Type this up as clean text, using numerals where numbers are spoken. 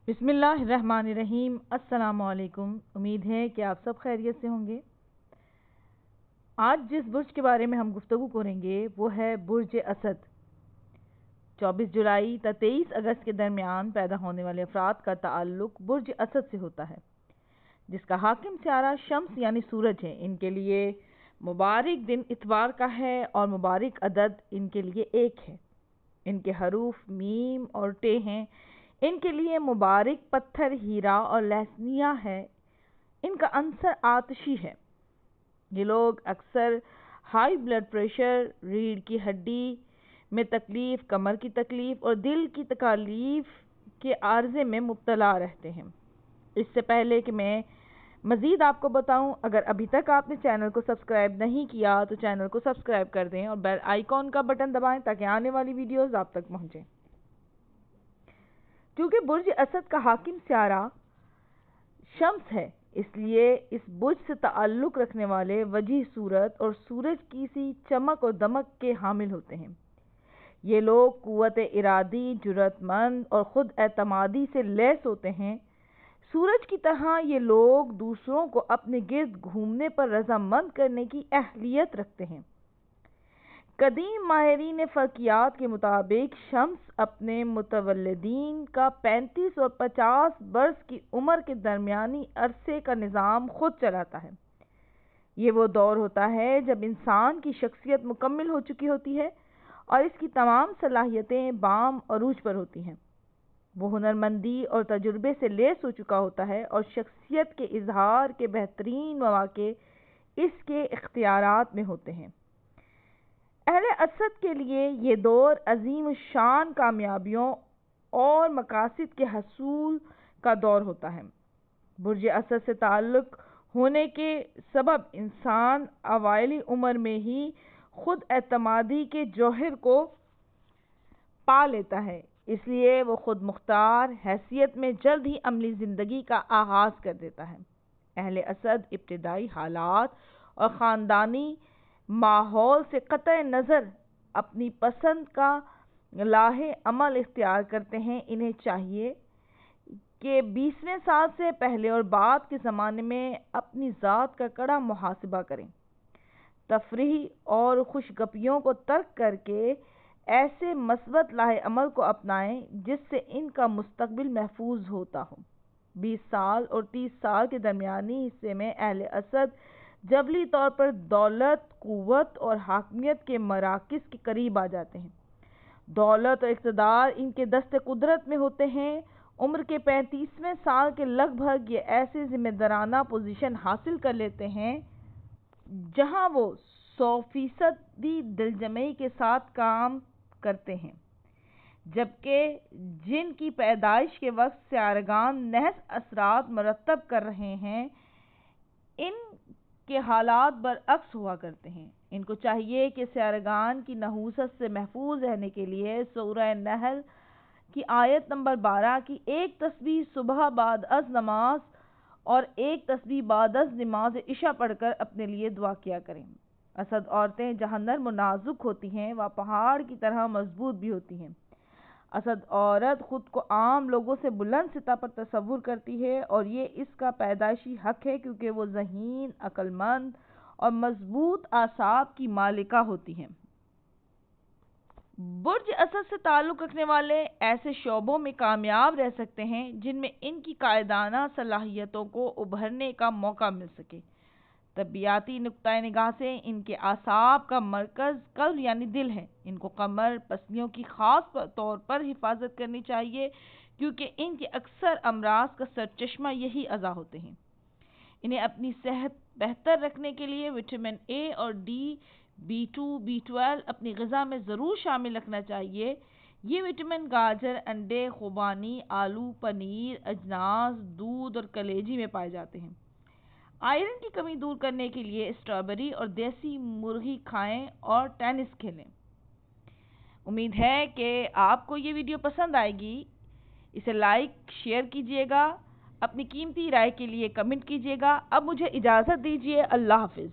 بسم اللہ الرحمن الرحیم۔ السلام علیکم۔ امید ہے کہ آپ سب خیریت سے ہوں گے۔ آج جس برج کے بارے میں ہم گفتگو کریں گے وہ ہے برج اسد۔ 24 جولائی تا 23 اگست کے درمیان پیدا ہونے والے افراد کا تعلق برج اسد سے ہوتا ہے، جس کا حاکم سیارہ شمس یعنی سورج ہے۔ ان کے لیے مبارک دن اتوار کا ہے اور مبارک عدد ان کے لیے 1 ہے۔ ان کے حروف میم اور ٹے ہیں۔ ان کے لیے مبارک پتھر ہیرا اور لہسنیا ہے۔ ان کا عنصر آتشی ہے۔ یہ لوگ اکثر ہائی بلڈ پریشر، ریڑھ کی ہڈی میں تکلیف، کمر کی تکلیف اور دل کی تکالیف کے عارضے میں مبتلا رہتے ہیں۔ اس سے پہلے کہ میں مزید آپ کو بتاؤں، اگر ابھی تک آپ نے چینل کو سبسکرائب نہیں کیا تو چینل کو سبسکرائب کر دیں اور بیل آئیکن کا بٹن دبائیں تاکہ آنے والی ویڈیوز آپ تک پہنچیں۔ کیونکہ برج اسد کا حاکم سیارہ شمس ہے، اس لیے اس برج سے تعلق رکھنے والے وجیح صورت اور سورج کی سی چمک اور دمک کے حامل ہوتے ہیں۔ یہ لوگ قوت ارادی، جرأت مند اور خود اعتمادی سے لیس ہوتے ہیں۔ سورج کی طرح یہ لوگ دوسروں کو اپنے گرد گھومنے پر رضامند کرنے کی اہلیت رکھتے ہیں۔ قدیم ماہرین فلکیات کے مطابق شمس اپنے متولدین کا 35 اور 50 برس کی عمر کے درمیانی عرصے کا نظام خود چلاتا ہے۔ یہ وہ دور ہوتا ہے جب انسان کی شخصیت مکمل ہو چکی ہوتی ہے اور اس کی تمام صلاحیتیں بام عروج پر ہوتی ہیں۔ وہ ہنرمندی اور تجربے سے لیس ہو چکا ہوتا ہے اور شخصیت کے اظہار کے بہترین مواقع اس کے اختیارات میں ہوتے ہیں۔ اہل اسد کے لیے یہ دور عظیم الشان کامیابیوں اور مقاصد کے حصول کا دور ہوتا ہے۔ برج اسد سے تعلق ہونے کے سبب انسان اوائلی عمر میں ہی خود اعتمادی کے جوہر کو پا لیتا ہے، اس لیے وہ خود مختار حیثیت میں جلد ہی عملی زندگی کا آغاز کر دیتا ہے۔ اہل اسد ابتدائی حالات اور خاندانی ماحول سے قطع نظر اپنی پسند کا لاہ عمل اختیار کرتے ہیں۔ انہیں چاہیے کہ 20ویں سال سے پہلے اور بعد کے زمانے میں اپنی ذات کا کڑا محاسبہ کریں، تفریح اور خوش گپیوں کو ترک کر کے ایسے مثبت لاہ عمل کو اپنائیں جس سے ان کا مستقبل محفوظ ہوتا ہو۔ 20 سال اور 30 سال کے درمیانی حصے میں اہل اسد جبلی طور پر دولت، قوت اور حاکمیت کے مراکز کے قریب آ جاتے ہیں۔ دولت اور اقتدار ان کے دست قدرت میں ہوتے ہیں۔ عمر کے 35ویں سال کے لگ بھگ یہ ایسے ذمہ دارانہ پوزیشن حاصل کر لیتے ہیں جہاں وہ 100% دلجمعی کے ساتھ کام کرتے ہیں، جبکہ جن کی پیدائش کے وقت سیارگان نحس اثرات مرتب کر رہے ہیں، ان کے حالات برعکس ہوا کرتے ہیں۔ ان کو چاہیے کہ سیارگان کی نحوست سے محفوظ رہنے کے لیے سورہ نحل کی آیت نمبر 12 کی ایک تسبیح صبح بعد از نماز اور ایک تسبیح بعد از نماز عشاء پڑھ کر اپنے لیے دعا کیا کریں۔ اسد عورتیں جہاں نرم و نازک ہوتی ہیں وہاں پہاڑ کی طرح مضبوط بھی ہوتی ہیں۔ اسد عورت خود کو عام لوگوں سے بلند سطح پر تصور کرتی ہے اور یہ اس کا پیدائشی حق ہے کیونکہ وہ ذہین، عقل مند اور مضبوط اعصاب کی مالکہ ہوتی ہیں۔ برج اسد سے تعلق رکھنے والے ایسے شعبوں میں کامیاب رہ سکتے ہیں جن میں ان کی قائدانہ صلاحیتوں کو ابھرنے کا موقع مل سکے۔ طبیعیاتی نقطۂ نگاہ سے ان کے اعصاب کا مرکز قلب یعنی دل ہے۔ ان کو کمر، پسلیوں کی خاص طور پر حفاظت کرنی چاہیے کیونکہ ان کے اکثر امراض کا سرچشمہ یہی اعضاء ہوتے ہیں۔ انہیں اپنی صحت بہتر رکھنے کے لیے وٹامن اے اور ڈی، B2، B12 اپنی غذا میں ضرور شامل رکھنا چاہیے۔ یہ وٹامن گاجر، انڈے، خوبانی، آلو، پنیر، اجناس، دودھ اور کلیجی میں پائے جاتے ہیں۔ آئرن کی کمی دور کرنے کے لیے اسٹرابیری اور دیسی مرغی کھائیں اور ٹینس کھیلیں۔ امید ہے کہ آپ کو یہ ویڈیو پسند آئے گی۔ اسے لائک، شیئر کیجیے گا، اپنی قیمتی رائے کے لیے کمنٹ کیجیے گا۔ اب مجھے اجازت دیجیے، اللہ حافظ۔